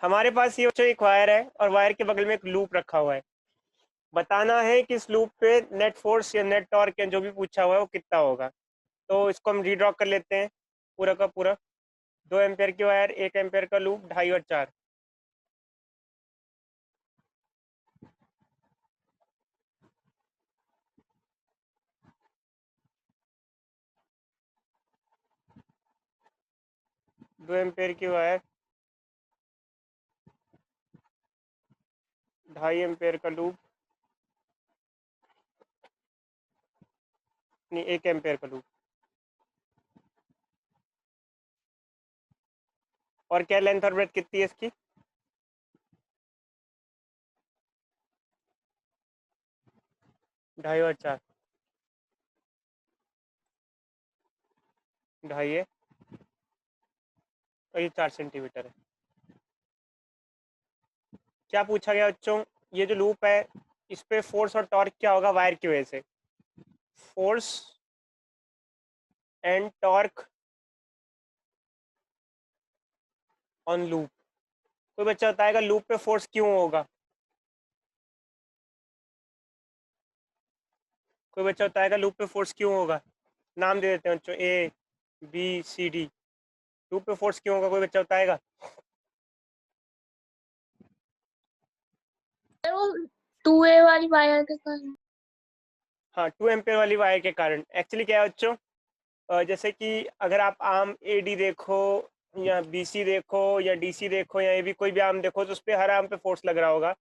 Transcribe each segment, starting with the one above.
हमारे पास ये बच्चों एक वायर है और वायर के बगल में एक लूप रखा हुआ है। बताना है कि इस लूप पे नेट फोर्स या नेट टॉर्क या जो भी पूछा हुआ है वो कितना होगा। तो इसको हम रीड्रॉ कर लेते हैं पूरा का पूरा। 2 एम्पेयर की वायर, 1 एम्पेयर का लूप, 2.5 और 4। दो एम्पेयर की वायर, 2.5 एम्पेयर का लूप, नहीं 1 एम्पेयर का लूप। और क्या लेंथ और ब्रेथ कितनी है इसकी? 2.5 और 4, 2.5 है और ये 4 सेंटीमीटर है। क्या पूछा गया बच्चों? ये जो लूप है इस पे फोर्स और टॉर्क क्या होगा वायर की वजह से। Force and torque on loop. कोई बच्चा बताएगा लूप पे फोर्स क्यों होगा? कोई बच्चा बताएगा लूप पे फोर्स क्यों होगा? नाम दे देते हैं बच्चों, A B C D. Loop पे फोर्स क्यों होगा, कोई बच्चा बताएगा? वो 2A वाली वायर के कारण। हाँ, 2 एम्पेयर वाली वायर के कारण। एक्चुअली क्या है बच्चों, जैसे कि अगर आप आम ए डी देखो या बी सी देखो या डी सी देखो या ए बी कोई भी आम देखो तो उस पर हर आम पे फोर्स लग रहा होगा।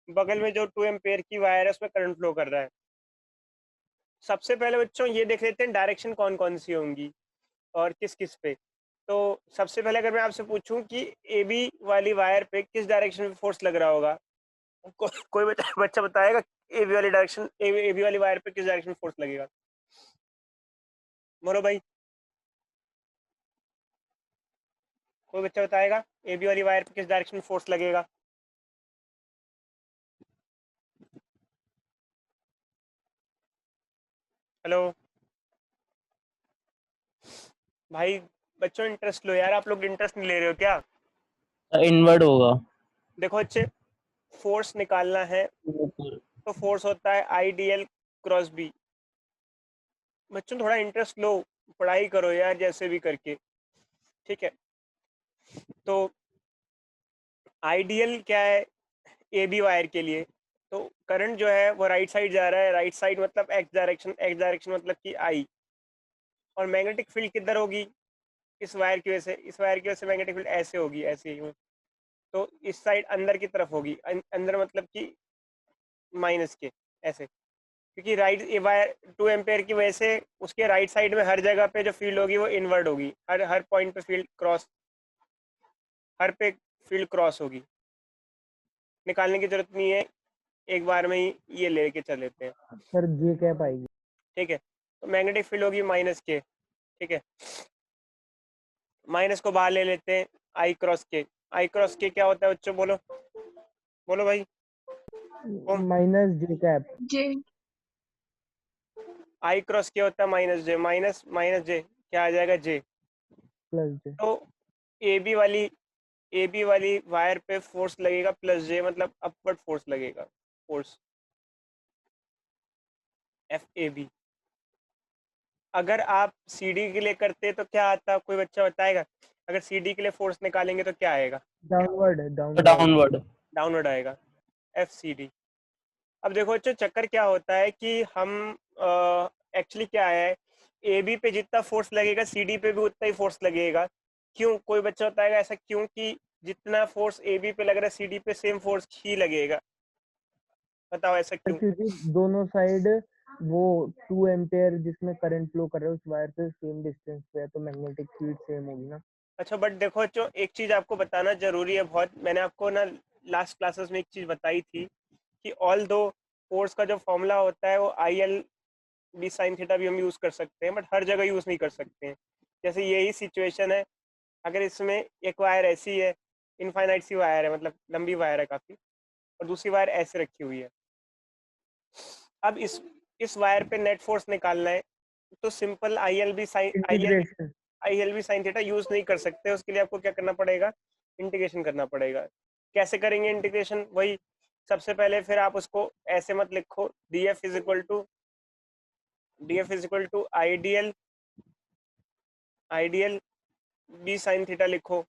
बगल में जो 2 एम्पेयर की वायर है उसमें करंट फ्लो कर रहा है। सबसे पहले बच्चों ये देख लेते हैं डायरेक्शन कौन कौन सी होंगी और किस किस पे। तो सबसे पहले अगर मैं आपसे पूछूं कि ए बी वाली वायर पे किस डायरेक्शन में फोर्स लग रहा होगा, कोई बच्चा बताएगा ए बी वाली डायरेक्शन, ए बी वाली वायर पे किस डायरेक्शन में फोर्स लगेगा? मोरो भाई, कोई बच्चा बताएगा ए बी वाली वायर पे किस डायरेक्शन में फोर्स लगेगा? हेलो भाई, बच्चों इंटरेस्ट लो यार, आप लोग इंटरेस्ट नहीं ले रहे हो क्या? इनवर्ड होगा। देखो बच्चे, फोर्स निकालना है तो फोर्स होता है I D L cross B. बच्चों थोड़ा इंटरेस्ट लो, पढ़ाई करो यार जैसे भी करके, ठीक है? तो आइडियल क्या है ए बी वायर के लिए? तो करंट जो है वो राइट साइड जा रहा है, राइट साइड मतलब एक्स डायरेक्शन, एक्स डायरेक्शन मतलब कि आई। और मैग्नेटिक फील्ड किधर होगी? इस वायर की वजह से, इस वायर की वजह से मैग्नेटिक फील्ड ऐसे होगी, ऐसे ही हूँ। तो इस साइड अंदर की तरफ होगी, अंदर मतलब कि माइनस के, ऐसे। क्योंकि राइट ए वायर 2 एम्पेयर की वजह से उसके राइट साइड में हर जगह पे जो फील्ड होगी वो इनवर्ड होगी, हर हर पॉइंट पे फील्ड क्रॉस, हर पे फील्ड क्रॉस होगी। निकालने की जरूरत नहीं है, एक बार में ही ये लेके चल लेते हैं। सर जे कैप आएगी। ठीक है, तो मैग्नेटिक फील्ड होगी माइनस के, ठीक है? माइनस को बाहर ले लेते हैं, आई क्रॉस के। आई क्रॉस के क्या होता है बच्चों, बोलो बोलो भाई। माइनस जे कैप जे आई क्रॉस के होता है माइनस जे, माइनस माइनस जे क्या आ जाएगा, जे। प्लस जे। तो ए बी वाली वायर पे फोर्स लगेगा प्लस जे, मतलब अपवर्ड फोर्स लगेगा, फोर्स एफ ए बी। अगर आप सी डी के लिए करते तो क्या आता, कोई बच्चा बताएगा? अगर सी डी के लिए फोर्स निकालेंगे तो क्या आएगा? Downward downward downward. डाउनवर्ड आएगा, एफ सी डी। अब देखो बच्चों चक्कर क्या होता है कि हम एक्चुअली क्या है, ए बी पे जितना फोर्स लगेगा सी डी पे भी उतना ही फोर्स लगेगा। क्यों, कोई बच्चा बताएगा ऐसा क्यों कि जितना फोर्स ए बी पे लग रहा है सी डी पे सेम फोर्स ही लगेगा? बताओ ऐसा क्यों? क्योंकि दोनों साइड वो 2 एम्पेयर जिसमें करंट फ्लो कर रहा है उस वायर से सेम डिस्टेंस पे है, तो मैग्नेटिक फील्ड सेम होगी ना। अच्छा बट देखो बच्चों एक चीज आपको बताना जरूरी है बहुत, मैंने आपको ना लास्ट क्लासेस में एक चीज बताई थी कि ऑल दो फोर्स का जो फॉर्मूला होता है वो I L B sine theta भी हम यूज कर सकते हैं, बट हर जगह यूज नहीं कर सकते हैं। जैसे यही सिचुएशन है, अगर इसमें एक वायर ऐसी है, इनफाइनाइट सी वायर है, मतलब लंबी वायर है काफी, और दूसरी वायर ऐसे रखी हुई है। अब इस वायर पे नेट फोर्स निकालना है तो simple I L B sine integration theta use नहीं कर सकते। उसके लिए आपको क्या करना पड़ेगा, इंटीग्रेशन करना पड़ेगा। कैसे करेंगे इंटीग्रेशन? वही सबसे पहले फिर आप उसको ऐसे मत लिखो, df is equal to ideal b sine theta लिखो,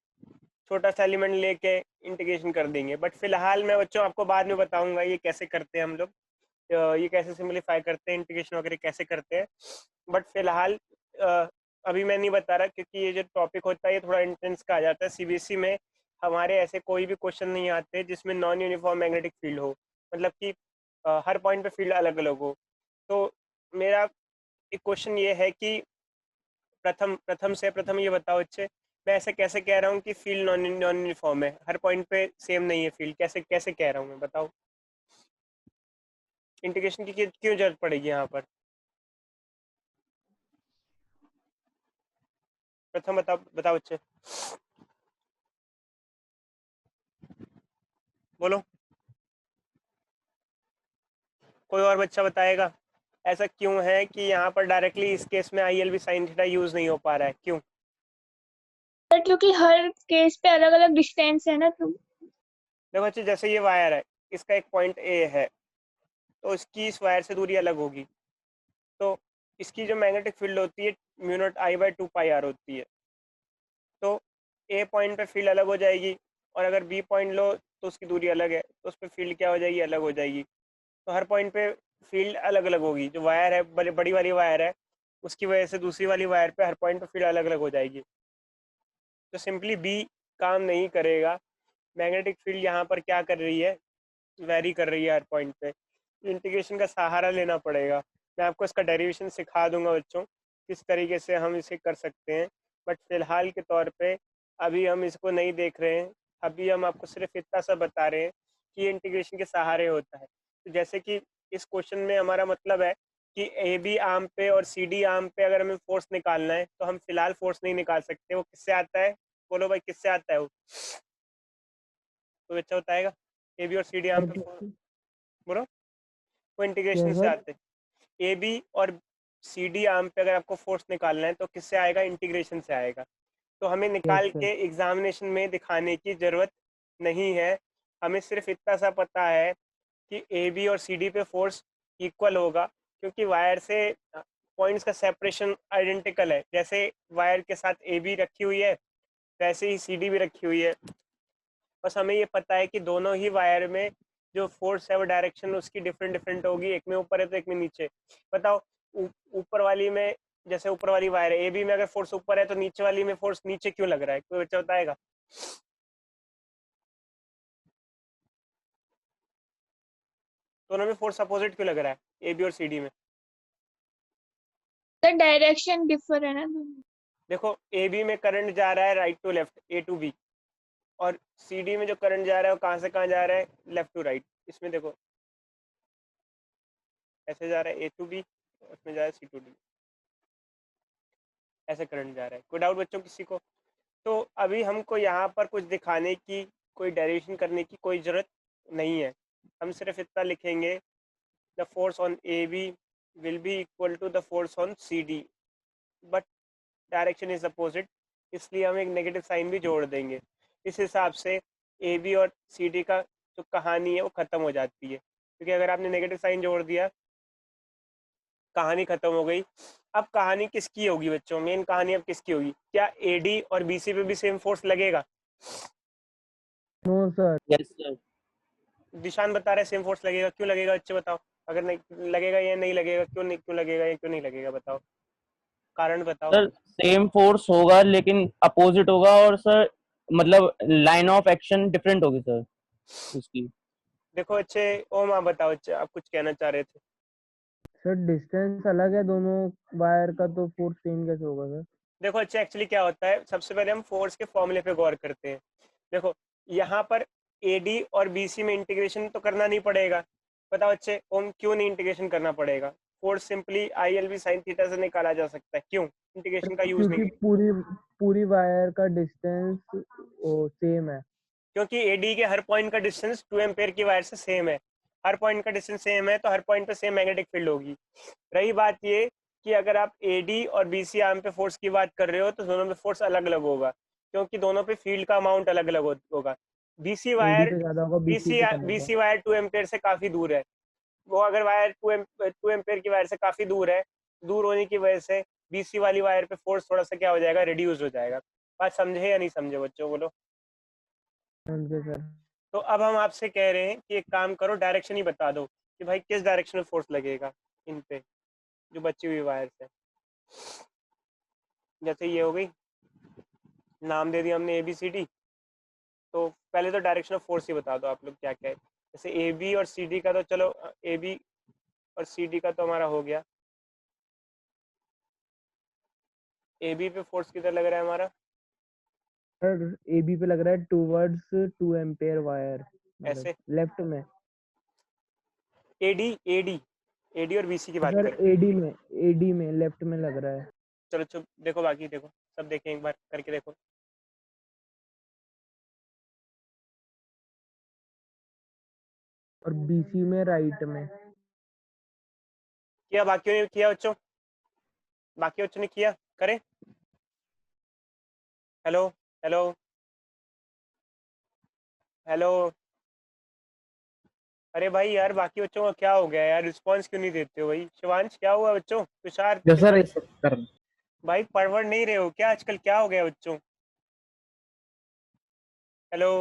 छोटा सा एलिमेंट लेके इंटीग्रेशन कर देंगे। बट फिलहाल मैं बच्चों आपको बाद में बताऊंगा ये कैसे करते हैं हम लोग, ये कैसे सिंपलीफाई करते हैं, इंटीग्रेशन वगैरह कैसे करते हैं। बट फिलहाल अभी मैं नहीं बता रहा, क्योंकि ये जो टॉपिक होता है ये थोड़ा इंटेंस का आ जाता है। सीबीएसई में हमारे ऐसे कोई भी क्वेश्चन नहीं आते जिसमें नॉन यूनिफॉर्म मैग्नेटिक फील्ड हो, मतलब कि हर पॉइंट पे फील्ड अलग अलग हो। तो मेरा एक क्वेश्चन ये है कि प्रथम ये बताओ अच्छे, मैं ऐसे कैसे कह रहा हूँ कि फील्ड नॉन यूनिफॉर्म है, हर पॉइंट पे सेम नहीं है फील्ड, कैसे कैसे कह रहा हूँ मैं, बताओ। इंटीग्रेशन की क्यों जरूरत पड़ेगी यहाँ पर? प्रथम बताओ बताओ अच्छे, बोलो, कोई और बच्चा बताएगा ऐसा क्यों है कि यहाँ पर डायरेक्टली इस केस में I L B sine theta use नहीं हो पा रहा है, क्यों? सर क्योंकि हर केस पे अलग अलग डिस्टेंस है ना, तो देखो बच्चे, जैसे ये वायर है, इसका एक पॉइंट ए है, तो इसकी इस वायर से दूरी अलग होगी, तो इसकी जो मैग्नेटिक फील्ड होती है mu naught I by 2 pi R होती है। तो ए पॉइंट पे फील्ड अलग हो जाएगी, और अगर बी पॉइंट लो तो उसकी दूरी अलग है, तो उस पर फील्ड क्या हो जाएगी, अलग हो जाएगी। तो हर पॉइंट पे फील्ड अलग अलग होगी। जो वायर है, बड़ी वाली वायर है, उसकी वजह से दूसरी वाली वायर पे हर पॉइंट पे फील्ड अलग अलग हो जाएगी। तो सिंपली बी काम नहीं करेगा। मैग्नेटिक फील्ड यहाँ पर क्या कर रही है, वेरी कर रही है हर पॉइंट पे। इंटीग्रेशन का सहारा लेना पड़ेगा। मैं आपको इसका डेरिवेशन सिखा दूंगा बच्चों, किस तरीके से हम इसे कर सकते हैं। बट फिलहाल के तौर पे अभी हम इसको नहीं देख रहे हैं। अभी हम आपको सिर्फ इतना सा बता रहे हैं कि इंटीग्रेशन के सहारे होता है। तो जैसे कि इस क्वेश्चन में हमारा मतलब है कि ए बी आर्म पे और सी डी आर्म पे अगर हमें फोर्स निकालना है, तो हम फिलहाल फोर्स नहीं निकाल सकते। वो किससे आता है? बोलो भाई, किससे आता है वो? तो अच्छा बताएगा, ए बी और सी डी आर्म पे बोलो। वो इंटीग्रेशन से आते हैं। ए बी और सी डी आर्म पे अगर आपको फोर्स निकालना है तो किससे आएगा? इंटीग्रेशन से आएगा। तो हमें निकाल के एग्जामिनेशन में दिखाने की जरूरत नहीं है। हमें सिर्फ इतना सा पता है कि ए बी और सी डी पे फोर्स इक्वल होगा, क्योंकि वायर से पॉइंट्स का सेपरेशन आइडेंटिकल है। जैसे वायर के साथ ए बी रखी हुई है, वैसे ही सी डी भी रखी हुई है। बस हमें ये पता है कि दोनों ही वायर में जो फोर्स है वो डायरेक्शन उसकी डिफरेंट डिफरेंट होगी, एक में ऊपर है तो एक में नीचे। बताओ, ऊपर वाली में, जैसे ऊपर वाली वायर है ए बी में, अगर फोर्स ऊपर है तो नीचे वाली में फोर्स नीचे क्यों लग रहा है? कोई बच्चा बताएगा? दोनों में फोर्स अपोजिट क्यों लग रहा है, ए बी और सी डी में? सर डायरेक्शन डिफर है ना दोनों। देखो, ए बी में करंट जा रहा है right to left, A to B, और सी डी में जो करंट जा रहा है वो कहाँ से कहाँ जा रहा है? Left to right. इसमें देखो ऐसे जा रहा है ए टू बी, उसमें जा रहा है सी टू डी, ऐसे करंट जा रहा है। कोई डाउट बच्चों किसी को? तो अभी हमको यहाँ पर कुछ दिखाने की, कोई डेरिवेशन करने की कोई ज़रूरत नहीं है। हम सिर्फ इतना लिखेंगे, the force on A B will be equal to the force on C D, but direction is opposite, इसलिए हम एक नेगेटिव साइन भी जोड़ देंगे। इस हिसाब से ए बी और सी डी का जो कहानी है वो ख़त्म हो जाती है, क्योंकि अगर आपने नेगेटिव साइन जोड़ दिया, कहानी ख़त्म हो गई। अब कहानी किसकी होगी बच्चों? मेन कहानी अब किसकी होगी? क्या ए डी और बी सी पे भी सेम फोर्स लगेगा? No sir. Yes sir. Dishan बता रहे सेम फोर्स लगेगा। क्यों लगेगा बच्चे बताओ? अगर नहीं लगेगा या नहीं लगेगा, क्यों नहीं, क्यों लगेगा या क्यों नहीं लगेगा, बताओ, कारण बताओ। सर सेम फोर्स होगा लेकिन अपोजिट होगा, और सर मतलब लाइन ऑफ एक्शन डिफरेंट होगी सर उसकी। देखो अच्छे, ओम आप बताओ अच्छे, आप कुछ कहना चाह रहे थे। सर डिस्टेंस अलग है दोनों वायर का, तो फोर्स सेम कैसे होगा सर? देखो अच्छे, एक्चुअली क्या होता है, सबसे पहले हम फोर्स के फॉर्मूले पे गौर करते हैं। देखो यहाँ पर ए डी और बी सी में इंटीग्रेशन तो करना नहीं पड़ेगा। बताओ अच्छे, ओम क्यों नहीं इंटीग्रेशन करना पड़ेगा? Force simply I L B sine theta से निकाला जा सकता है, क्यों इंटीग्रेशन का यूज नहीं? क्योंकि पूरी वायर का डिस्टेंस सेम है। क्योंकि एडी के हर पॉइंट का डिस्टेंस 2 एम्पेयर की वायर से सेम है। हर पॉइंट का डिस्टेंस सेम है, तो हर पॉइंट पे सेम मैग्नेटिक फील्ड होगी। रही बात ये कि अगर आप एडी और बीसी आर्म पे फोर्स की बात कर रहे हो, तो दोनों में फोर्स अलग अलग होगा। क्योंकि दोनों पे फील्ड का अमाउंट अलग अलग होगा। बीसी एडी वायर पे ज्यादा होगा, बीसी पे कम होगा। बीसी वायर 2 एम्पेयर से काफी दूर है। वो अगर वायर 2 एम्पेयर की वायर से काफी दूर है, दूर होने की वजह से बीसी वाली वायर पे फोर्स थोड़ा सा क्या हो जाएगा, रिड्यूस हो जाएगा। बात समझे या नहीं समझे बच्चों, बोलो। समझे सर। तो अब हम आपसे कह रहे हैं कि एक काम करो, डायरेक्शन ही बता दो कि भाई किस डायरेक्शन में फोर्स लगेगा इन पे, जो बची हुई वायर है। जैसे ये हो गई, नाम दे दिया हमने ए बी सी डी। तो पहले तो डायरेक्शन ऑफ फोर्स ही बता दो आप लोग क्या क्या है। जैसे ए बी और सी डी का तो चलो, ए बी और सी डी का तो हमारा हो गया। ए बी पे फोर्स किधर लग रहा है हमारा, सर एबी पे लग रहा है टूवर्ड्स 2 एम्पेयर वायर, मतलब ऐसे लेफ्ट में। एडी एडी एडी और बीसी की बात सर कर रहे हैं। एडी में लेफ्ट में लग रहा है। चलो चुप देखो, बाकी देखो, सब देखें एक बार करके देखो। और बीसी में राइट में। किया, बाकियों ने किया बच्चों, बाकी बच्चों ने किया, करें। Hello hello hello. अरे भाई यार, बाकी बच्चों का क्या हो गया यार, रिस्पांस क्यों नहीं देते हो भाई। शिवांश क्या हुआ बच्चों, तुषार यस सर, ये सब कर रहे हैं। भाई पढ़ नहीं रहे हो क्या आजकल, क्या हो गया बच्चों। Hello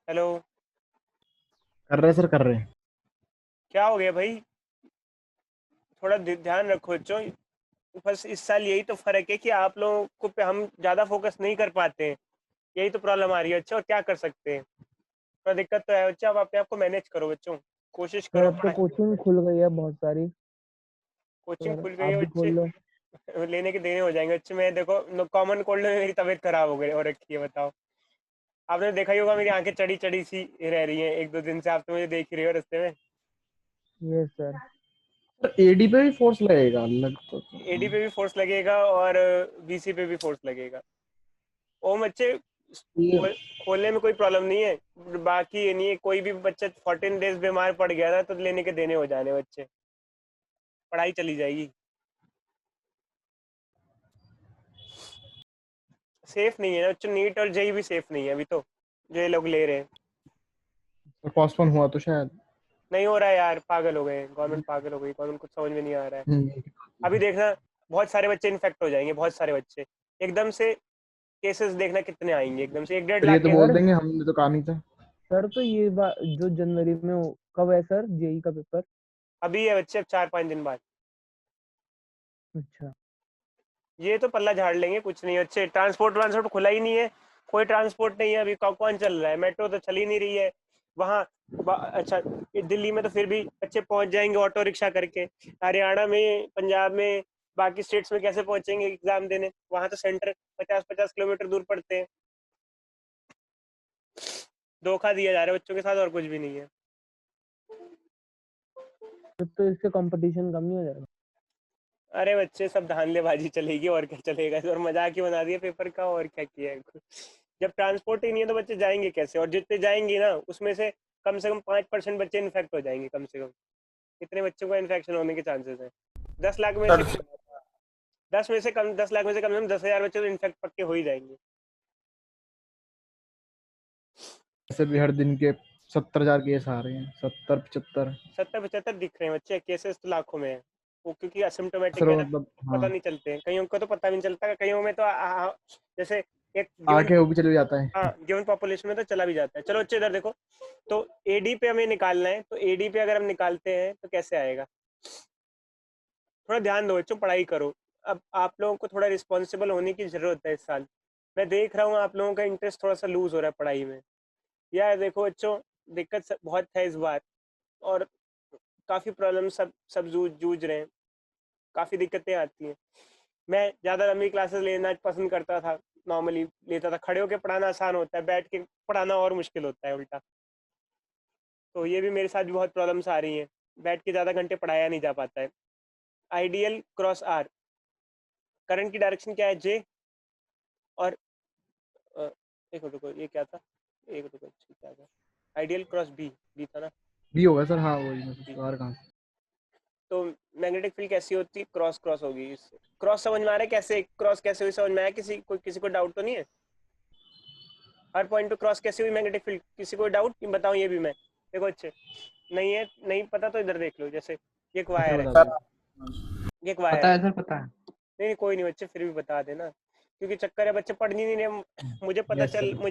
hello. कर रहे हैं सर, कर रहे हैं। क्या हो गया भाई, थोड़ा ध्यान रखो बच्चों। बस इस साल यही तो फर्क है कि आप लोगों को पे हम ज़्यादा फोकस नहीं कर पाते हैं, यही तो प्रॉब्लम आ रही है। अच्छा, और क्या कर सकते हैं, थोड़ा दिक्कत तो है बच्चा। अब अपने आप को मैनेज करो बच्चों, कोशिश सर करो। अब तो कोचिंग खुल गई है बहुत सारी। कोचिंग सर खुल गई आप है भी खोल लो। बच्चे, लेने के देने हो जाएंगे बच्चे। मैं देखो कॉमन कोल्ड में मेरी तबीयत खराब हो गई और रखी है, बताओ। आपने देखा ही होगा, मेरी आंखें चढ़ी चढ़ी सी रह रही हैं 1-2 दिन से, आप तो मुझे देख ही रहे हो रास्ते में। Yes sir. सर एडी पे भी फोर्स लगेगा, लग तो। एडी पे भी फोर्स लगेगा और बीसी पे भी फोर्स लगेगा। ओ बच्चे, ये खोलने में कोई प्रॉब्लम नहीं है। बाकी ये नहीं है, कोई भी बच्चा 14 डेज बीमार पड़ गया ना, तो लेने के देने हो जाने बच्चे, पढ़ाई चली जाएगी। सेफ नहीं है ना बच्चों, नीट और जेई भी सेफ नहीं है अभी तो, जो ये लोग ले रहे हैं। पोस्टपोन हुआ तो शायद। नहीं हो रहा है यार, पागल हो गए गवर्नमेंट, पागल हो गई गवर्नमेंट, कुछ समझ में नहीं आ रहा है। हम्म। अभी देखना, बहुत सारे बच्चे इन्फेक्ट हो जाएंगे, बहुत सारे बच्चे एकदम से। केसेस देखना कितने आएंगे एकदम से, 1-1.5 फिर ये लाख तो के। बोल सर देंगे हमने तो कहा नहीं था। सर तो ये जो जनवरी में कब है सर जेई का पेपर? अभी है बच्चे, अब 4-5 दिन बाद। अच्छा। ये तो पल्ला झाड़ लेंगे, कुछ नहीं बच्चे। ट्रांसपोर्ट ट्रांसपोर्ट खुला ही नहीं है, कोई ट्रांसपोर्ट नहीं है अभी। कौन चल रहा है, मेट्रो तो चल ही नहीं रही है वहाँ। अच्छा, ये दिल्ली में तो फिर भी बच्चे पहुंच जाएंगे ऑटो रिक्शा करके। हरियाणा में, पंजाब में, बाकी स्टेट्स में कैसे पहुंचेंगे एग्जाम देने, वहां तो सेंटर 50-50 किलोमीटर दूर पड़ते हैं। धोखा दिया जा रहा है बच्चों के साथ, और कुछ भी नहीं है। तो इससे कंपटीशन कम नहीं हो जाएगा? अरे बच्चे, सब धांधलेबाजी चलेगी और क्या चलेगा, और मजाक ही बना दिया पेपर का, और क्या किया है। जब ट्रांसपोर्ट ही नहीं है तो बच्चे जाएंगे कैसे, और जितने जाएंगे ना उसमें से कम 5% बच्चे इन्फेक्ट हो जाएंगे कम से कम। कितने बच्चों का इन्फेक्शन होने के चांसेस हैं? 10 लाख में से सर 10 लाख में से कम 10,000 बच्चे तो इन्फेक्ट पक्के हो ही जाएंगे। ऐसे भी हर दिन के 70,000 केस आ रहे हैं, 70-75। 70-75 दिख रहे हैं बच्चे, केसेस तो लाखों में है। वो क्योंकि असिम्टोमेटिक सर है ना, मतलब पता हाँ, नहीं चलते हैं, कईयों को तो पता भी नहीं चलता, कईयों में तो जैसे एक गिवन, आके वो भी चले जाता है। हाँ गिवन पॉपुलेशन में तो चला भी जाता है। चलो बच्चे इधर देखो, तो एडी पे हमें निकालना है, तो एडी पे अगर हम निकालते हैं तो कैसे आएगा। थोड़ा ध्यान दो बच्चों, पढ़ाई करो। अब आप लोगों को थोड़ा रिस्पॉन्सिबल होने की जरूरत है इस साल। मैं देख रहा हूँ आप लोगों का इंटरेस्ट थोड़ा सा लूज हो रहा है पढ़ाई में। यार देखो बच्चों, दिक्कत बहुत है इस बार, और काफ़ी प्रॉब्लम सब जूझ रहे हैं, काफ़ी दिक्कतें आती हैं। मैं ज़्यादा लंबी क्लासेस लेना पसंद करता था, नॉर्मली लेता था। खड़े होकर पढ़ाना आसान होता है, बैठ के पढ़ाना और मुश्किल होता है उल्टा। तो ये भी मेरे साथ भी बहुत प्रॉब्लम्स आ रही हैं, बैठ के ज़्यादा घंटे पढ़ाया नहीं जा पाता है। आइडियल क्रॉस आर, करंट की डायरेक्शन क्या है जे, और एक मिनट रुको, ये क्या था, एक मिनट रुको, क्या था, आइडियल क्रॉस बी, बी था ना, भी होगा सर, हाँ वही, मैं बी। बाहर कहाँ से। तो मैग्नेटिक फील्ड कैसी होती है, क्रॉस क्रॉस होगी। क्रॉस समझ में आ रहा है कैसे क्रॉस कैसे हुई, समझ में आया? किसी को डाउट तो नहीं है? हर पॉइंट पे क्रॉस कैसे हुई मैग्नेटिक फील्ड, किसी को डाउट? बताऊं ये भी मैं, देखो अच्छे नहीं है, नहीं पता तो इधर देख लो। जैसे ये एक वायर है, बता दीजिए। ये एक वायर पता है। है सर, पता है। नहीं कोई नहीं बच्चे, फिर भी बता देना, क्योंकि चक्कर है बच्चे पढ़ नहीं रहे। मुझे Yes, sir.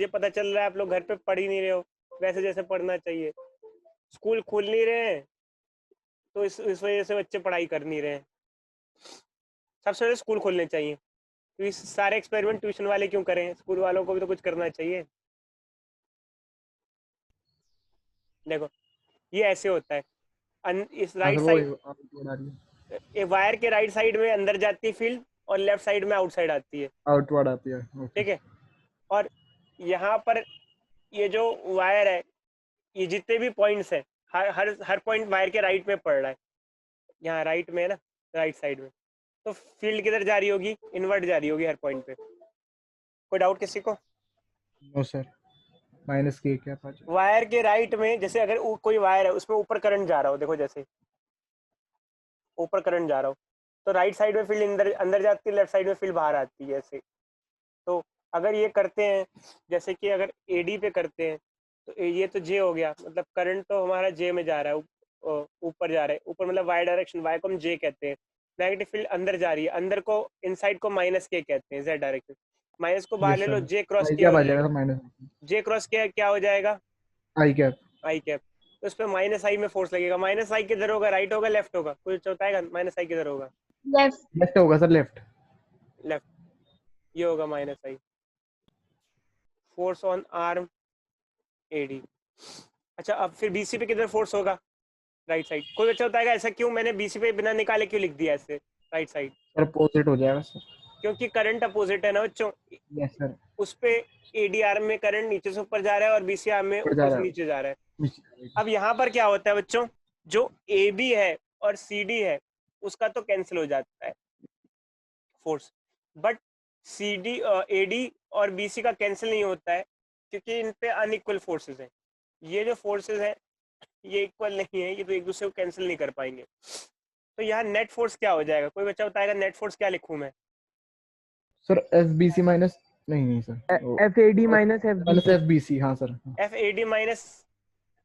पता चल रहा है आप लोग घर पे पढ़ ही नहीं रहे हो वैसे जैसे पढ़ना चाहिए। स्कूल खुल नहीं रहे हैं, तो इस वजह से बच्चे पढ़ाई कर नहीं रहे हैं। सबसे पहले स्कूल खोलने चाहिए, क्योंकि सारे एक्सपेरिमेंट ट्यूशन वाले क्यों करें, स्कूल वालों को भी तो कुछ करना चाहिए। देखो ये ऐसे होता है, इस हाँ राइट सर, वो साइड, बता रही है। वायर के राइट साइड में अंदर जाती है फील्ड, और लेफ्ट साइड में आउटसाइड आती है, आउटवर्ड आती है। ओके। ठीक है। और यहाँ पर ये जो वायर है, ये जितने भी पॉइंट्स है, हर पॉइंट वायर के राइट में पड़ रहा है, यहाँ राइट में है ना, राइट साइड में। तो फील्ड किधर जा रही होगी, इनवर्ट जा रही होगी हर पॉइंट पे। कोई डाउट किसी को? नो सर, माइनस के क्या था? वायर के राइट में, जैसे अगर कोई वायर है उसमें ऊपर करंट जा रहा हो, देखो जैसे ऊपर करंट जा रहा हो, तो राइट साइड में फील्ड अंदर अंदर जाती है, लेफ्ट साइड में फील्ड बाहर आती है ऐसे। तो अगर ये करते हैं, जैसे कि अगर एडी पे करते हैं, तो ये तो जे हो गया, मतलब करंट तो हमारा जे में जा रहा है, ऊपर जा रहा है, ऊपर मतलब वाई डायरेक्शन, वाई को हम जे कहते हैं। नेगेटिव फील्ड अंदर जा रही है, अंदर को इनसाइड को माइनस के कहते हैं, जेड डायरेक्शन। माइनस को बाहर यस ले लो, सर। जे क्रॉस आई के कैप हो आ जाएगा, जाएगा माइनस। जे क्रॉस के क्या हो जाएगा, आई कैप। आई कैप। तो उस पर माइनस आई में फोर्स लगेगा। माइनस आई किधर होगा, राइट होगा लेफ्ट होगा, कुछ बताएगा? माइनस आई किधर होगा? लेफ्ट। लेफ्ट होगा सर, लेफ्ट। लेफ्ट। ये होगा minus I, force on arm AD. अच्छा अब फिर बीसी पे किधर फोर्स होगा, राइट साइड। कोई बच्चा बताएगा ऐसा क्यों, मैंने बीसी पे बिना निकाले क्यों लिख दिया ऐसे राइट साइड? सर अपोजिट हो जाएगा सर। क्योंकि करंट अपोजिट है ना बच्चों, यस सर। उस पे एडी आर्म में करंट नीचे से ऊपर जा रहा है, और बीसी आर्म में ऊपर जा ऊपर से रहा है। नीचे जा रहा है। नीचे। अब यहाँ पर क्या होता है बच्चों, जो ए बी है और सी डी है, उसका तो कैंसिल हो जाता है force, but C D A D और बी सी का कैंसिल नहीं होता है, क्योंकि इन पे अनइक्वल फोर्सेस हैं। ये जो फोर्सेस हैं ये इक्वल नहीं है, ये तो एक दूसरे को कैंसिल नहीं कर पाएंगे। तो यहाँ नेट फोर्स क्या हो जाएगा, कोई बच्चा बताएगा नेट फोर्स क्या लिखूं मैं? Sir F B C minus, नहीं sir, F A D minus F B minus F B C. हाँ sir, F A D minus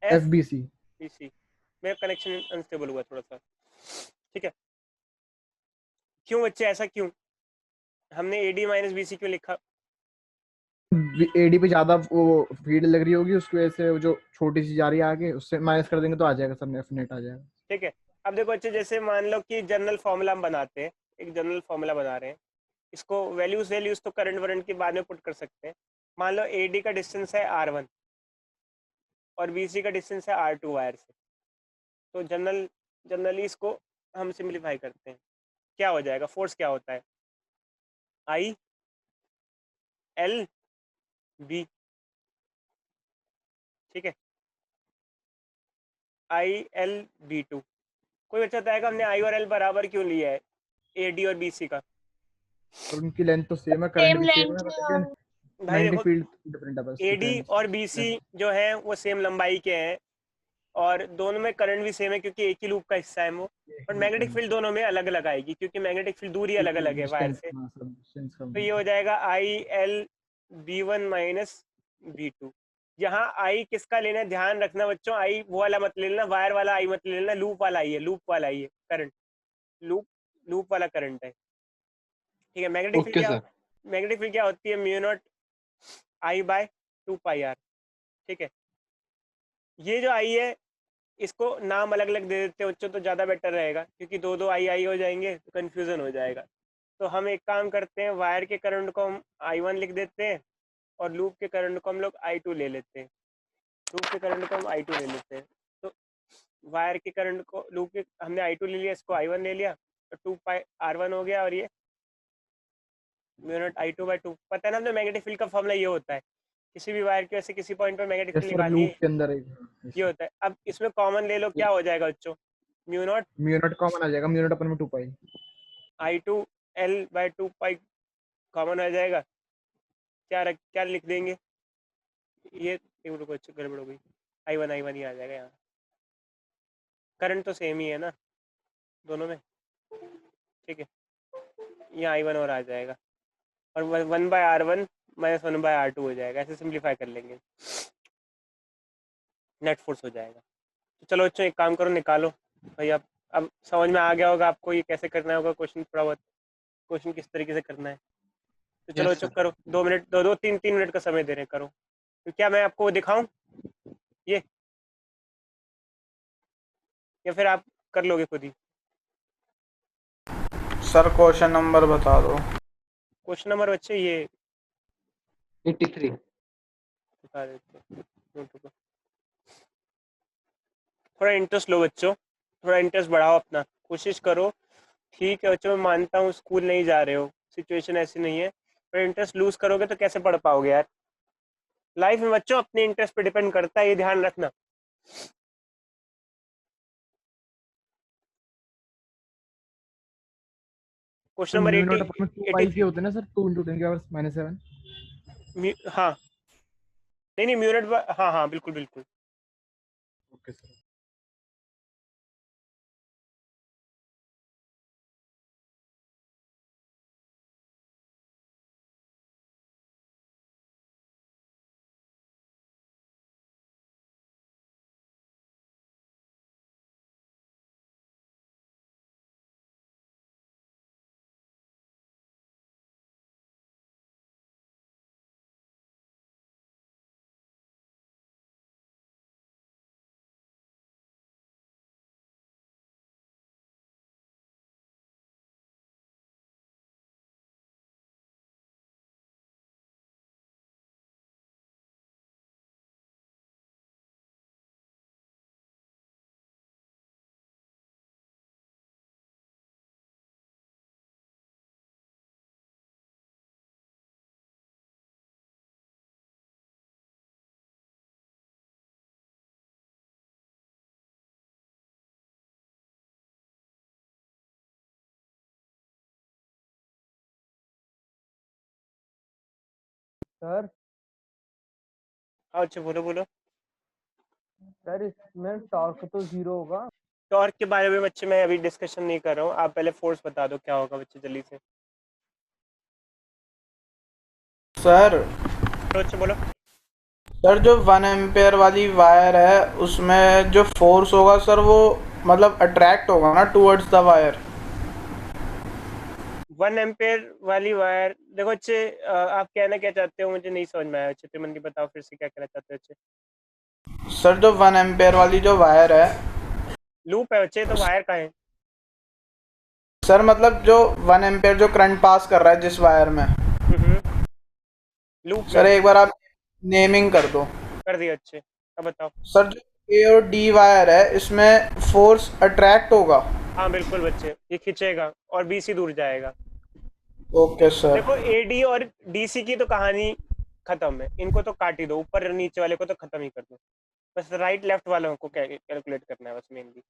F F B C. B C. मेरा कनेक्शन अनस्टेबल हुआ थोड़ा सा, ठीक है। क्यों बच्चे ऐसा क्यों, हमने A D minus B C क्यों लिखा? एडी पे ज्यादा वो फील्ड लग रही होगी, उसकी वजह से वो जो छोटी सी जा रही है आगे, उससे माइनस कर देंगे तो आ जाएगा सर, एफ नेट आ जाएगा। ठीक है। अब देखो बच्चे, जैसे मान लो कि जनरल फॉर्मूला हम बनाते हैं, एक जनरल फॉर्मूला बना रहे हैं, इसको वैल्यूज तो करंट वरंट के बाद में पुट कर सकते हैं। मान लो ए डी का डिस्टेंस है R1 और बी सी का डिस्टेंस है R2 वायर से। तो जनरली इसको हम सिंप्लीफाई करते हैं, क्या हो जाएगा, फोर्स क्या होता है, आई एल बी, ठीक है, आई एल बी टू। कोई बच्चा बताएगा हमने आई और एल बराबर क्यों लिया है ए डी और बी सी का? और उनकी लेंथ तो सेम है, करंट सेम भी सेम लेंथ है, में लेकिन भाई मैग्नेटिक देखो, फील्ड डिफरेंट है बस, ए डी डिफरेंस। और बी सी जो है वो सेम लंबाई के हैं, और दोनों में करंट भी सेम है, क्योंकि एक ही लूप का हिस्सा है वो। और मैग्नेटिक फील्ड दोनों में अलग अलग आएगी, क्योंकि मैग्नेटिक फील्ड दूरी अलग अलग है वायर डिस्टेंस, से। हाँ सर, डिस्टेंस कम तो है। ये हो जाएगा I L B one minus B two. यहाँ आई किसका लेना है, ध्यान रखना बच्चों, आई वो वाला मत ले लेना, वायर वाला आई मत ले लेना, लूप वाला आई है, लूप वाला आई है करंट, लूप वाला करंट है, ठीक है। Okay sir. मैग्नेटिक फील्ड क्या होती है, mu naught I by 2 pi R, ठीक है। ये जो आई है इसको नाम अलग अलग दे देते हैं बच्चों, तो ज़्यादा बेटर रहेगा, क्योंकि दो दो आई आई हो जाएंगे तो कन्फ्यूज़न हो जाएगा। तो हम एक काम करते हैं, वायर के करंट को हम I1 लिख देते हैं, और लूप के करंट को हम लोग I2 ले लेते हैं, लूप के करंट को हम I2 ले लेते हैं। तो वायर के करंट को, लूप के हमने I2 ले लिया, इसको I1 ले लिया, तो 2 पाई R1 हो गया, और ये म्यू नॉट I2/2। पता है ना, हमने मैग्नेटिक फील्ड का फॉर्मूला ये होता है, किसी भी वायर के वैसे किसी पॉइंट पर मैग्नेटिक यस फील्ड सर, निकालनी लूप है, के अंदर ये होता है। अब इसमें कॉमन ले लो, क्या हो जाएगा बच्चों, mu not mu not common आ जाएगा, म्यू नॉट अपन में 2 पाई। I2L/2 पाई कॉमन आ जाएगा। क्या लिख देंगे, ये कुछ गड़बड़ हो गई, I1 ही आ जाएगा यहाँ, करंट तो सेम ही है ना, दोनों में, ठीक है। यहाँ I1 और आ जाएगा और 1/R1 माइनस 1/R2 हो जाएगा, ऐसे सिंप्लीफाई कर लेंगे, नेट फोर्स हो जाएगा। तो चलो बच्चों एक काम करो, निकालो भाई। अब समझ में आ गया होगा आपको ये कैसे करना होगा क्वेश्चन, थोड़ा बहुत क्वेश्चन किस तरीके से करना है। तो चलो यस बच्चों सर। करो, 2 मिनट, 2-3 मिनट का समय दे रहे, करो। तो क्या मैं आपको दिखाऊं ये, या फिर आप कर लोगे खुद ही? सर क्वेश्चन नंबर बता दो। क्वेश्चन नंबर बच्चे ये 83। बता देते हैं, नोट को। थोड़ा इंटरेस्ट लो बच्चों, थोड़ा इंटरेस्ट बढ़ाओ अपना, कोशिश करो। ठीक है बच्चों, मैं मानता हूँ स्कूल नहीं जा रहे हो, सिचुएशन ऐसी नहीं है, पर इंटरेस्ट लूज करोगे तो कैसे पढ़ पाओगे यार। लाइफ में बच्चों अपने इंटरेस्ट पे डिपेंड करता है, ये ध्यान रखना। क्वेश्चन तो नंबर म्यू 80, नॉट अपन 2 पाई के 83। होते हैं ना सर, 2 × 10⁻⁷। हाँ, नहीं नहीं, म्यूनेट, हाँ हाँ, बिल्कुल बिल्कुल। Okay sir. सर अच्छा बोलो बोलो। सर इसमें टॉर्क तो 0 होगा। टॉर्क के बारे में बच्चे मैं अभी डिस्कशन नहीं कर रहा हूँ, आप पहले फोर्स बता दो क्या होगा बच्चे जल्दी से। सर बच्चे बोलो। सर जो 1 एम्पेयर वाली वायर है उसमें जो फोर्स होगा सर वो मतलब अट्रैक्ट होगा ना टुवर्ड्स द वायर। 1 एम्पेयर वाली वायर, देखो बच्चे आप कहना क्या चाहते हो मुझे नहीं समझ में आया बच्चे, त्रिमन की बताओ फिर से क्या कहना चाहते हो बच्चे। सर जो 1 एम्पेयर वाली जो वायर है लूप है बच्चे, तो वायर का है। सर मतलब जो 1 एम्पेयर जो करंट पास कर रहा है जिस वायर में, लूप में सर एक बार आप नेमिंग कर दो। कर दिया बच्चे, अब बताओ। सर जो ए और डी वायर है इसमें फोर्स अट्रैक्ट होगा। हाँ बिल्कुल बच्चे, ये खींचेगा और BC दूर जाएगा। Okay sir. देखो AD और DC की तो कहानी खत्म है, इनको तो काट ही दो, ऊपर नीचे वाले को तो खत्म ही कर दो, बस राइट लेफ्ट वालों को कैलकुलेट करना है बस मेनली।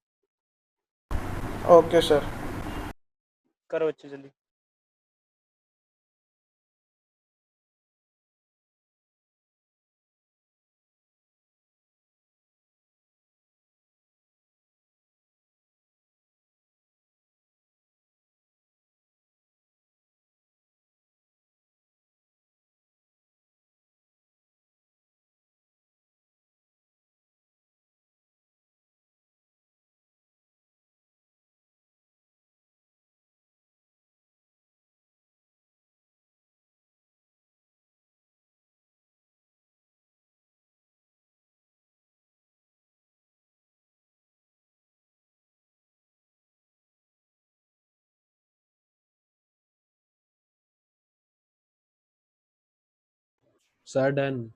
Okay sir. करो बच्चे जल्दी। Sir done.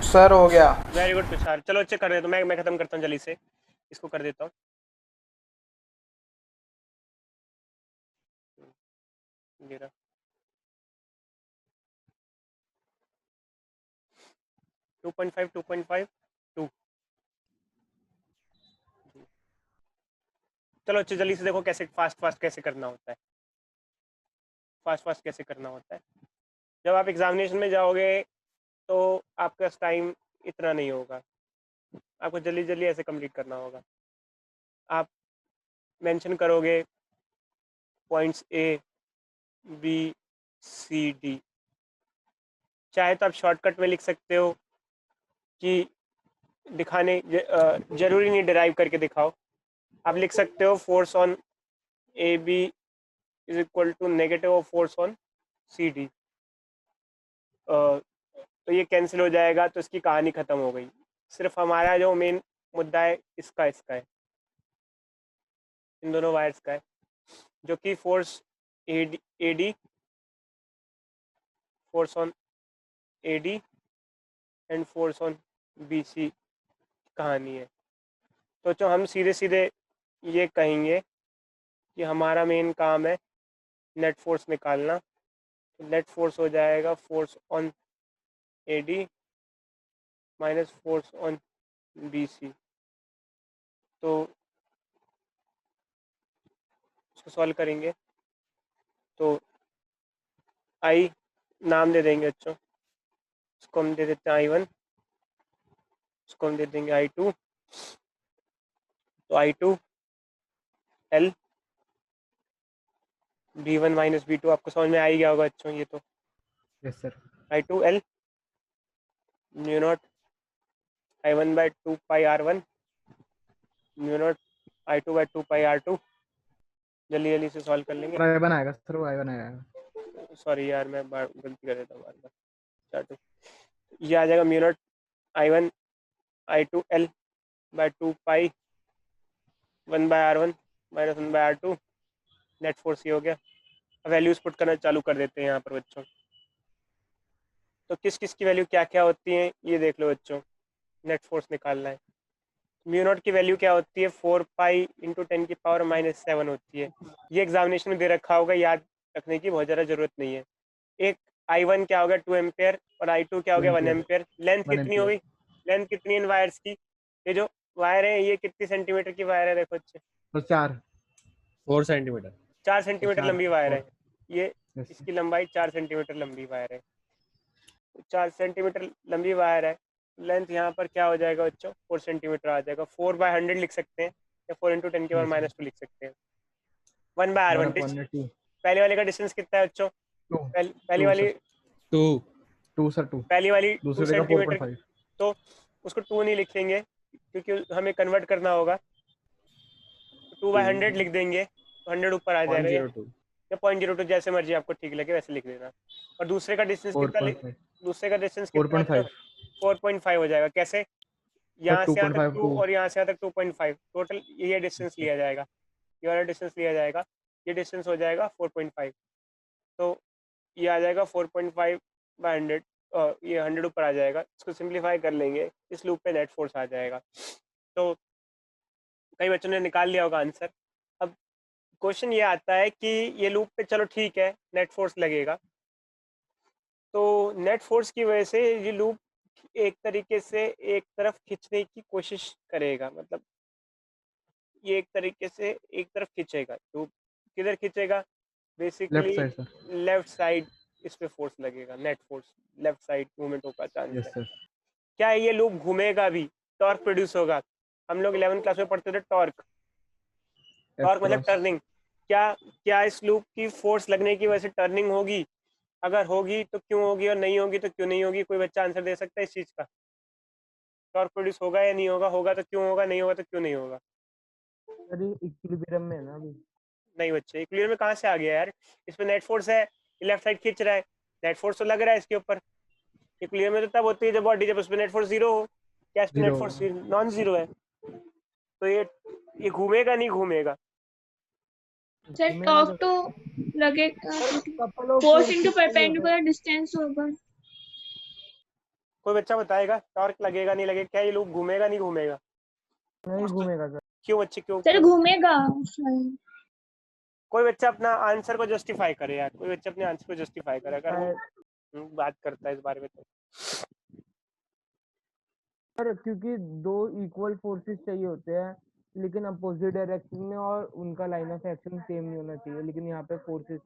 सर हो गया। वेरी गुड तुषार, चलो अच्छे कर रहे हो, तो मैं खत्म करता हूँ जल्दी से, इसको कर देता हूँ। ये रहा। 2.5 2.5 2। चलो अच्छे जल्दी से देखो कैसे फास्ट फास्ट कैसे करना होता है, फास्ट फास्ट कैसे करना होता है। जब आप एग्जामिनेशन में जाओगे तो आपका टाइम इतना नहीं होगा, आपको जल्दी जल्दी ऐसे कंप्लीट करना होगा। आप मेंशन करोगे points A B C D. चाहे तो आप शॉर्टकट में लिख सकते हो कि दिखाने जरूरी नहीं डिराइव करके दिखाओ। आप लिख सकते हो force on A B is equal to negative of force on C D. तो ये कैंसिल हो जाएगा, तो इसकी कहानी ख़त्म हो गई। सिर्फ हमारा जो मेन मुद्दा है इसका है, इन दोनों वायर्स का है, जो कि force A D force on A D and force on B C कहानी है। तो जो हम सीधे सीधे ये कहेंगे कि हमारा मेन काम है नेट फोर्स निकालना। तो नेट फोर्स हो जाएगा force on A D minus force on B C. तो इसको सॉल्व करेंगे तो आई नाम दे देंगे बच्चों, इसको हम दे देते हैं I1, इसको हम दे देंगे I2। तो I2 L V1 minus V2 आपको समझ में आ ही गया होगा बच्चों ये तो। Yes sir. I2 L mu naught I1 by 2 pi R1 mu naught I2 by 2 pi R2। जल्दी जल्दी से सॉल्व कर लेंगे। I1 आएगा सर, वो I1 आएगा। सॉरी यार मैं गलती कर देता हूँ बार बार। 4 ये आ जाएगा mu naught I1 I2 L by 2 pi 1 by R1 minus 1 by R2। Net force ये हो गया। वैल्यूज पुट करना चालू कर देते हैं यहाँ पर बच्चों। तो किस किस की वैल्यू क्या क्या होती है ये देख लो बच्चों। नेट फोर्स निकालना है। म्यू नॉट की वैल्यू क्या होती है 4 पाई इंटू 10 की पावर माइनस 7 होती है। ये एग्जामिनेशन में दे रखा होगा, याद रखने की बहुत ज़्यादा जरूरत नहीं है। एक I1 क्या हो गया 2 एम्पेयर और I2 क्या हो गया 1 एम्पेयर। लेंथ कितनी होगी, लेंथ कितनी इन वायर्स की, ये जो वायर है ये कितनी सेंटीमीटर की वायर है देखो बच्चे। तो 4 सेंटीमीटर। 4 सेंटीमीटर लंबी वायर है ये। Yes. इसकी लंबाई 4 सेंटीमीटर लंबी वायर है। 4 सेंटीमीटर लंबी वायर है। लेंथ यहाँ पर क्या हो जाएगा बच्चों 4 सेंटीमीटर आ जाएगा। 4 बाय 100 लिख सकते हैं या 4 इंटू 10 की पावर माइनस 2 लिख सकते हैं। 1 बाय R1 पहले वाले का डिस्टेंस कितना है बच्चों? पहली वाली 2 सर 2 पहली वाली 2 दूसरे का सेंटीमीटर, 4.5। तो उसको 2 नहीं लिखेंगे क्योंकि हमें कन्वर्ट करना होगा। 2 बाय 100 लिख देंगे तो 100 ऊपर आ जाएगा या 0.02 जैसे मर्जी आपको ठीक लगे वैसे लिख देना। और दूसरे का डिस्टेंस कितना, दूसरे का डिस्टेंस कितना 4.5 हो जाएगा। कैसे? यहाँ से यहाँ तक 2 और यहाँ से यहाँ तक 2.5 टोटल ये डिस्टेंस लिया जाएगा। ये वाला डिस्टेंस लिया जाएगा, ये डिस्टेंस हो जाएगा 4.5। तो ये आ जाएगा 4.5 बाय 100, ये 100 ऊपर आ जाएगा। इसको सिंप्लीफाई कर लेंगे, इस लूप पे नेट फोर्स आ जाएगा। तो कई बच्चों ने निकाल लिया होगा आंसर। अब क्वेश्चन ये आता है कि ये लूप पे चलो ठीक है नेट फोर्स लगेगा, तो नेट फोर्स की वजह से ये लूप एक तरीके से एक तरफ खींचने की कोशिश करेगा। मतलब ये एक तरीके से एक तरफ खींचेगा। लूप किधर खींचेगा? बेसिकली लेफ्ट साइड इस पे फोर्स लगेगा, net force left side movement होगा चांस है। क्या ये लूप घूमेगा भी? टॉर्क प्रोड्यूस होगा। हम लोग 11वीं क्लास में पढ़ते थे टॉर्क। टॉर्क मतलब टर्निंग। क्या इस लूप की फोर्स लगने की वजह से टर्निंग होगी? अगर होगी तो क्यों होगी और नहीं होगी तो क्यों नहीं होगी? कोई बच्चा आंसर दे सकता है इस चीज का? टॉर्क प्रोड्यूस होगा या नहीं होगा? होगा तो क्यों होगा? नहीं होगा तो क्यों नहीं होगा? अरे इक्विलिब्रियम में है ना अभी। नहीं बच्चे, इक्विलिब्रियम में कहाँ से आ गया यार? इस पे नेट फोर्स है, लेफ्ट साइड खींच रहा है, नेट फोर्स तो लग रहा है इसके ऊपर। इक्विलिब्रियम में तो तब होती है जब बॉडी, जब उस पे नेट फोर्स 0 हो। क्या इस पे नेट फोर्स नॉन जीरो है? तो ये घूमेगा नहीं घूमेगा? सर टॉप टू लगे फोर्स इनटू परपेंडिकुलर डिस्टेंस होगा। कोई बच्चा बताएगा टॉर्क लगेगा नहीं लगेगा? क्या ये लूप घूमेगा नहीं घूमेगा? नहीं घूमेगा सर। क्यों बच्चे क्यों? सर घूमेगा। कोई बच्चा अपना आंसर को जस्टिफाई करे यार, कोई बच्चा अपने आंसर को जस्टिफाई करे अगर वो बात करता है इस बारे में तो। सर क्योंकि 2 इक्वल फोर्सेस चाहिए होते हैं लेकिन अपोजिट डायरेक्शन में, और उनका लाइन ऑफ एक्शन सेम नहीं होना चाहिए, लेकिन यहाँ पे फोर्सेस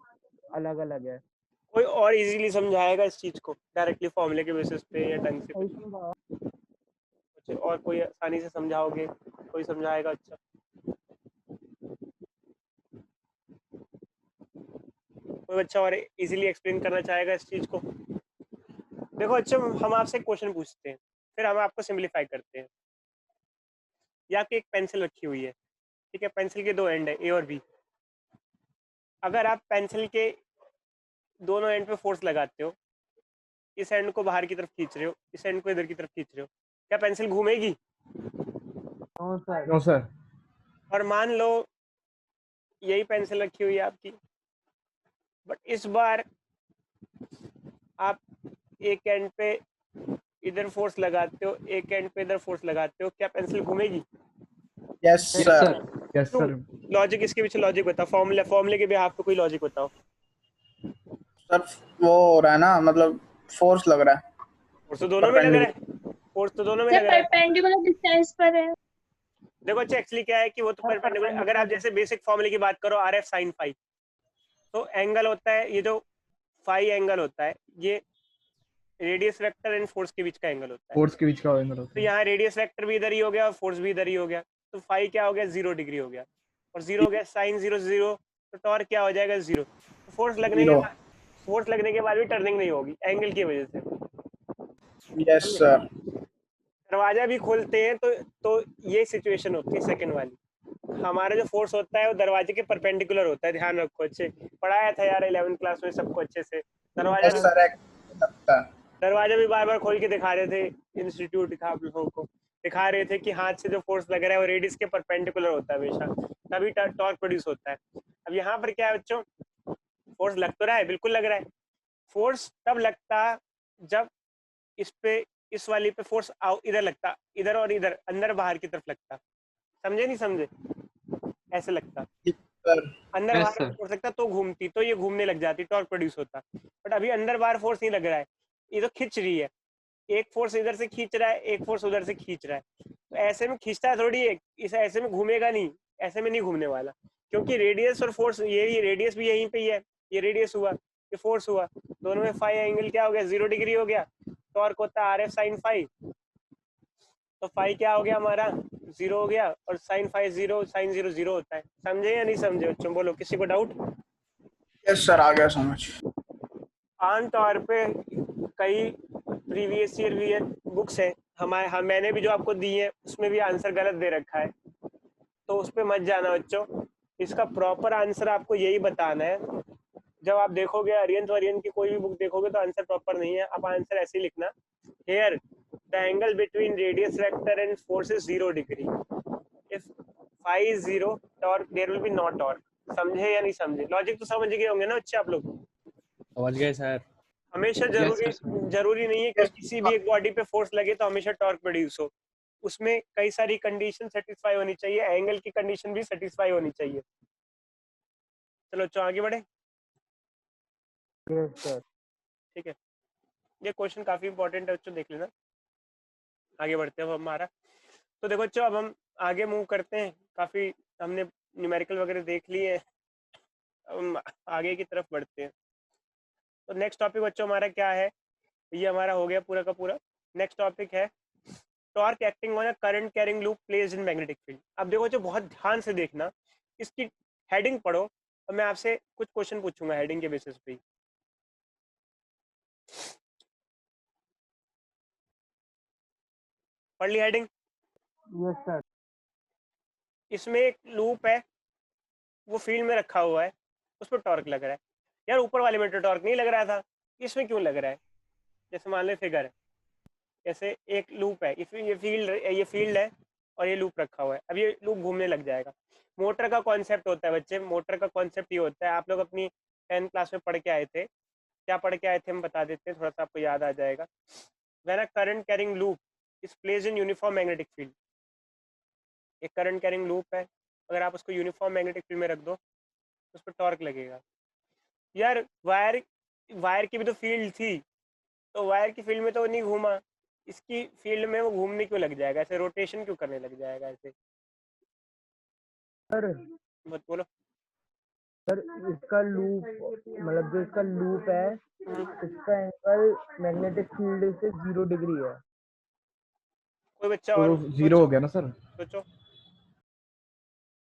अलग अलग है। कोई और इजीली समझाएगा इस चीज को डायरेक्टली फॉर्मूले के बेसिस पे या ढंग से? बच्चे, और कोई आसानी से समझाओगे, कोई समझाएगा अच्छा? कोई बच्चा और इजीली एक्सप्लेन करना चाहेगा इस चीज को? देखो अच्छा, हम आपसे क्वेश्चन पूछते हैं, फिर हम आपको सिंपलीफाई करते हैं। या कि एक पेंसिल रखी हुई है, ठीक है, पेंसिल के दो एंड है, ए और बी। अगर आप पेंसिल के दोनों एंड पे फोर्स लगाते हो, इस एंड को बाहर की तरफ खींच रहे हो, इस एंड को इधर की तरफ खींच रहे हो, क्या पेंसिल घूमेगी? No sir. No sir. और मान लो यही पेंसिल रखी हुई है आपकी, बट इस बार आप एक एंड पे इधर फोर्स लगाते हो, एक एंड पे इधर फोर्स लगाते हो, क्या पेंसिल घूमेगी? Yes sir. Yes sir. Logic इसके पीछे लॉजिक बताओ, फॉर्मूले के बिहाफ पे कोई लॉजिक बताओ। सर वो हो रहा है ना, मतलब फोर्स लग रहा है। फोर्स तो दोनों में लग रहा है, फोर्स तो दोनों में सर लग रहा है। परपेंडिकुलर डिस्टेंस पर है। देखो अच्छा, एक्चुअली क्या है कि वो तो परपेंडिकुलर, अगर आप जैसे बेसिक फॉर्मूले की बात करो, आर एफ साइन फाई, तो एंगल होता है, ये जो फाई एंगल होता है, ये रेडियस वेक्टर एंड फोर्स के बीच का एंगल होता है। फोर्स के बीच का एंगल होता तो है। यहाँ रेडियस वेक्टर भी इधर ही हो गया और फोर्स भी इधर ही हो गया, तो फाई क्या हो गया? 0 डिग्री हो गया, और 0 हो गया साइन 0 0, तो टॉर्क क्या हो जाएगा? 0। तो फोर्स लगने के बाद भी टर्निंग नहीं होगी एंगल की वजह से। Yes sir. दरवाजा भी खोलते हैं तो ये सिचुएशन होती है सेकंड वाली। हमारा जो फोर्स होता है वो दरवाजे के परपेंडिकुलर होता है, ध्यान रखो, अच्छे पढ़ाया था यार 11th क्लास में सबको अच्छे से। यस सर, लगता है। दरवाजा भी बार बार खोल के दिखा रहे थे, इंस्टीट्यूट था आप लोगों को, दिखा रहे थे कि हाथ से जो फोर्स लग रहा है वो रेडियस के परपेंडिकुलर होता है हमेशा, तभी टॉर्क प्रोड्यूस होता है। अब यहाँ पर क्या है बच्चों, फोर्स लग तो रहा है, बिल्कुल लग रहा है। फोर्स तब लगता जब इस पे, इस वाली पे फोर्स इधर लगता, इधर और इधर, अंदर बाहर की तरफ लगता। समझे नहीं समझे? ऐसे लगता, अंदर बाहर फोर्स लगता तो घूमती, तो ये घूमने लग जाती, टॉर्क प्रोड्यूस होता। बट अभी अंदर बाहर फोर्स नहीं लग रहा है, ये तो खींच रही है, एक फोर्स इधर से खींच रहा है, एक फोर्स उधर से खींच रहा है। तो ऐसे में खींचता है थोड़ी है, इस ऐसे में घूमेगा नहीं, ऐसे में नहीं घूमने वाला, क्योंकि रेडियस और फोर्स, ये रेडियस भी यहीं पे ही है, ये रेडियस हुआ, ये फोर्स हुआ, दोनों में फाई एंगल क्या हो गया? 0 डिग्री हो गया। टॉर्क होता है आर एफ साइन फाई, तो फाई क्या हो गया हमारा? 0 हो गया, और साइन फाई 0, साइन 0 0 होता है। समझे या नहीं समझे बच्चों? बोलो, किसी को डाउट? यस सर, आ गया समझ। आमतौर पे कई प्रीवियस ईयर बुक्स है मैंने भी जो आपको दी है उसमें भी आंसर गलत दे रखा है, तो उस पर मत जाना बच्चों। इसका प्रॉपर आंसर आपको यही बताना है। जब आप देखोगे आर्यन की कोई भी बुक देखोगे तो आंसर प्रॉपर नहीं है, आप आंसर ऐसे ही लिखना, here the angle between radius vector and force is 0 degree, if phi is 0, torque there will be no torque. समझे या नहीं समझे? लॉजिक तो समझ गए होंगे ना बच्चे आप लोग? समझ गए सर। हमेशा जरूरी नहीं है कि किसी भी एक बॉडी पे फोर्स लगे तो हमेशा टॉर्क प्रोड्यूस हो, उसमें कई सारी कंडीशन सेटिस्फाई होनी चाहिए, एंगल की कंडीशन भी सेटिस्फाई होनी चाहिए। चलो बच्चों आगे बढ़े। Yes sir. ठीक है, ये क्वेश्चन काफी इंपॉर्टेंट है बच्चों, देख लेना। आगे बढ़ते हैं अब हमारा, तो देखो बच्चों अब हम आगे मूव करते हैं, काफी हमने न्यूमेरिकल वगैरह देख लिए हैं, हम आगे की तरफ बढ़ते हैं। तो नेक्स्ट टॉपिक बच्चों हमारा क्या है? ये हमारा हो गया पूरा का पूरा। नेक्स्ट टॉपिक है torque acting on a current carrying loop placed in magnetic field. अब देखो जो बहुत ध्यान से देखना, इसकी हेडिंग पढ़ो और मैं आपसे कुछ क्वेश्चन पूछूंगा हेडिंग के बेसिस पे। पढ़ ली हेडिंग? Yes sir. इसमें एक लूप है, वो फील्ड में रखा हुआ है, उस पर टॉर्क लग रहा है। यार ऊपर वाले में तो टॉर्क नहीं लग रहा था, इसमें क्यों लग रहा है? जैसे मान लो फिगर है, जैसे एक लूप है, ये फील्ड है और ये लूप रखा हुआ है। अब ये लूप घूमने लग जाएगा। मोटर का कॉन्सेप्ट होता है बच्चे, मोटर का कॉन्सेप्ट ये होता है, आप लोग अपनी 10th क्लास में पढ़ के आए थे, क्या पढ़ के आए थे हम बता देते हैं, थोड़ा सा आपको याद आ जाएगा। When a current carrying loop is placed in uniform magnetic field, एक करंट कैरिंग लूप है, अगर आप उसको यूनिफॉर्म मैग्नेटिक फील्ड में रख दो तो उस पर टॉर्क लगेगा। यार वायर की भी तो फील्ड थी, तो वायर की फील्ड में तो नहीं घूमा, इसकी फील्ड में वो घूमने क्यों लग जाएगा, ऐसे रोटेशन क्यों करने लग जाएगा ऐसे? सर मत बोलो। सर इसका लूप, मतलब जो इसका लूप है, इसका एंगल मैग्नेटिक फील्ड से 0 डिग्री है। कोई बच्चा तो और जीरो हो गया ना सर। सोचो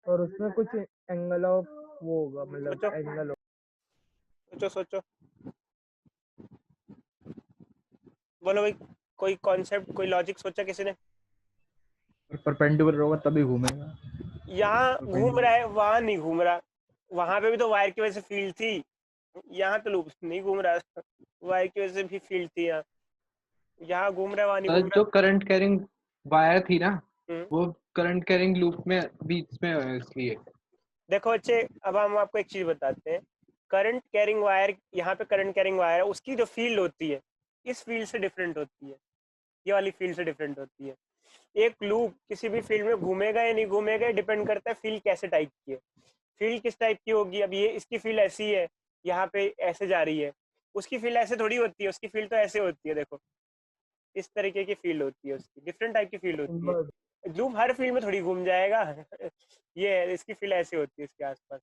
और उसमें कुछ एंगल ऑफ वो होगा, मतलब सोचो एंगल सोचो सोचो बोलो भाई, कोई कॉन्सेप्ट, कोई लॉजिक सोचा किसी ने? परपेंडिकुलर होगा तभी घूमेगा। यहाँ घूम रहा है, वहां नहीं घूम रहा। वहां पे भी तो वायर की वजह से फील्ड थी, यहाँ तो लूप नहीं घूम रहा। वायर की वजह से भी फील्ड थी यहाँ। यहाँ घूम रहा है, वहां नहीं घूम जो रहा। करंट कैरिंग वायर थी ना, हम्म। वो करंट कैरिंग लूप में बीच में है इसलिए। देखो बच्चे, अब हम आपको एक चीज बताते हैं। करंट कैरिंग वायर, यहाँ पे करंट कैरिंग वायर है, उसकी जो फील्ड होती है इस फील्ड से डिफरेंट होती है, ये वाली फील्ड से डिफरेंट होती है। एक लूप किसी भी फील्ड में घूमेगा या नहीं घूमेगा, डिपेंड करता है फील्ड कैसे टाइप की है। फील्ड किस टाइप की होगी, अब ये इसकी फील्ड ऐसी है, यहाँ पे ऐसे जा रही है, उसकी फील्ड ऐसे थोड़ी होती है, उसकी फील्ड तो ऐसे होती है। देखो इस तरीके की फील्ड होती है, उसकी डिफरेंट टाइप की फील्ड होती होगा। है। लूप हर फील्ड में थोड़ी घूम जाएगा। ये है, इसकी फील्ड ऐसे होती है इसके आसपास।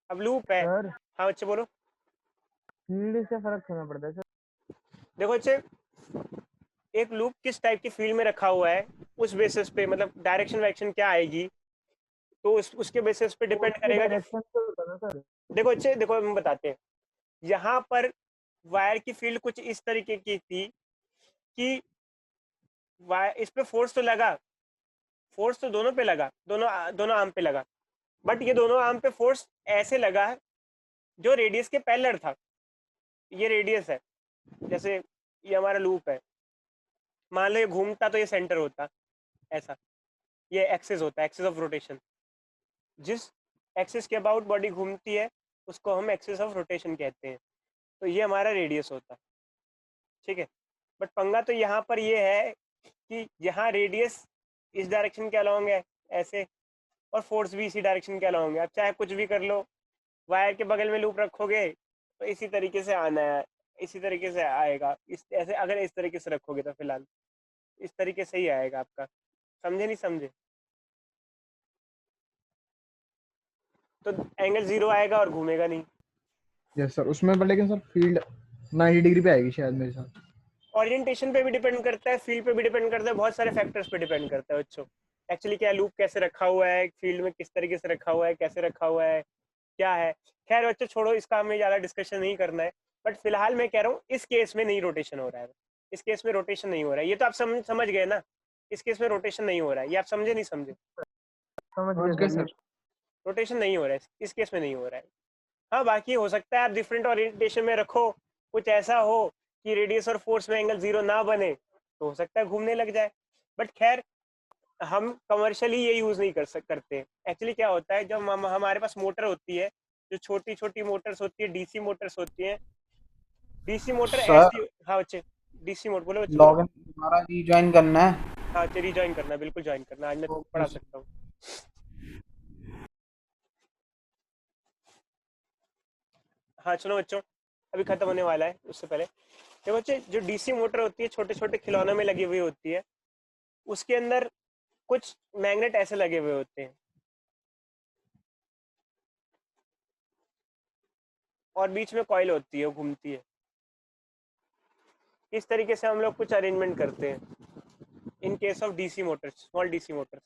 अब लूप है। सर हाँ बच्चे बोलो। फील्ड से फर्क होना पड़ता है सर। देखो बच्चे, एक लूप किस टाइप की फील्ड में रखा हुआ है उस बेसिस पे, मतलब डायरेक्शन वायरेक्शन क्या आएगी, तो उसके बेसिस पे डिपेंड फोर्स की करेगा कि। डायरेक्शन से होता है ना सर। देखो बच्चे, देखो हम बताते हैं। यहाँ पर वायर की फील्ड कुछ इस तरीके की थी कि वायर, इस पे फोर्स तो लगा, फोर्स तो दोनों पे लगा, दोनों दोनों आर्म पे लगा, बट ये दोनों आर्म पे फोर्स ऐसे लगा जो रेडियस के पैरेलल था। ये रेडियस है, जैसे ये हमारा लूप है, मान लो ये घूमता तो ये सेंटर होता ऐसा, ये एक्सिस होता है, एक्सिस ऑफ रोटेशन। जिस एक्सिस के अबाउट बॉडी घूमती है उसको हम एक्सिस ऑफ रोटेशन कहते हैं। तो ये हमारा रेडियस होता है, ठीक है। बट पंगा तो यहाँ पर ये है कि यहाँ रेडियस इस डायरेक्शन के अलोंग है ऐसे, और फोर्स भी इसी डायरेक्शन के अलोंग है। अब चाहे कुछ भी कर लो, वायर के बगल में लूप रखोगे तो इसी तरीके से आना है, इसी तरीके से आएगा। इस ऐसे अगर इस तरीके से रखोगे तो फिलहाल इस तरीके से ही आएगा आपका। समझे नहीं समझे? तो एंगल 0 आएगा और घूमेगा नहीं। यस सर, उसमें पर लेकिन सर फील्ड 90 डिग्री पे आएगी शायद मेरे साथ। ओरिएंटेशन पे भी डिपेंड करता है, फील्ड पे भी डिपेंड करता है, बहुत सारे फैक्टर्स पे डिपेंड करता है बच्चों। एक्चुअली क्या लूप कैसे रखा हुआ है, फील्ड में किस तरीके से रखा हुआ है, कैसे रखा हुआ है, क्या है। खैर बच्चों छोड़ो, इसका हमें ज़्यादा डिस्कशन नहीं करना है। बट फिलहाल मैं कह रहा हूँ इस केस में नहीं रोटेशन हो रहा है, इस केस में रोटेशन नहीं हो रहा है। ये तो आप समझ गए ना, इस केस में रोटेशन नहीं हो रहा है। ये आप समझे नहीं समझे? समझ समझ गए गए सर। सर। रोटेशन नहीं हो रहा है इस केस में, नहीं हो रहा है। हाँ बाकी हो सकता है आप डिफरेंट ओरिएंटेशन में रखो, कुछ ऐसा हो कि रेडियस और फोर्स में एंगल 0 ना बने, तो हो सकता है घूमने लग जाए। बट खैर हम कमर्शियली ये यूज नहीं करते। एक्चुअली क्या होता है, जब हमारे पास मोटर होती है, जो छोटी छोटी मोटर्स होती है, डीसी मोटर्स होती है। डीसी मोटर सर ऐसी, हाँ बच्चे, डीसी मोटर बोलो बच्चे बोलो। लॉगिन दोबारा रीज्वाइन करना है। हाँ चलिए ज्वाइन करना, बिल्कुल ज्वाइन करना, आज मैं पढ़ा सकता हूँ। हाँ सुनो बच्चों, अभी खत्म होने वाला है, उससे पहले देखो बच्चे, जो डीसी मोटर होती है छोटे छोटे खिलौनों में लगी हुई होती है, उसके अंदर कुछ मैग्नेट ऐसे लगे हुए होते हैं, और बीच में कॉइल होती है, वो घूमती है। इस तरीके से हम लोग कुछ अरेंजमेंट करते हैं in case of DC Motors, small DC Motors.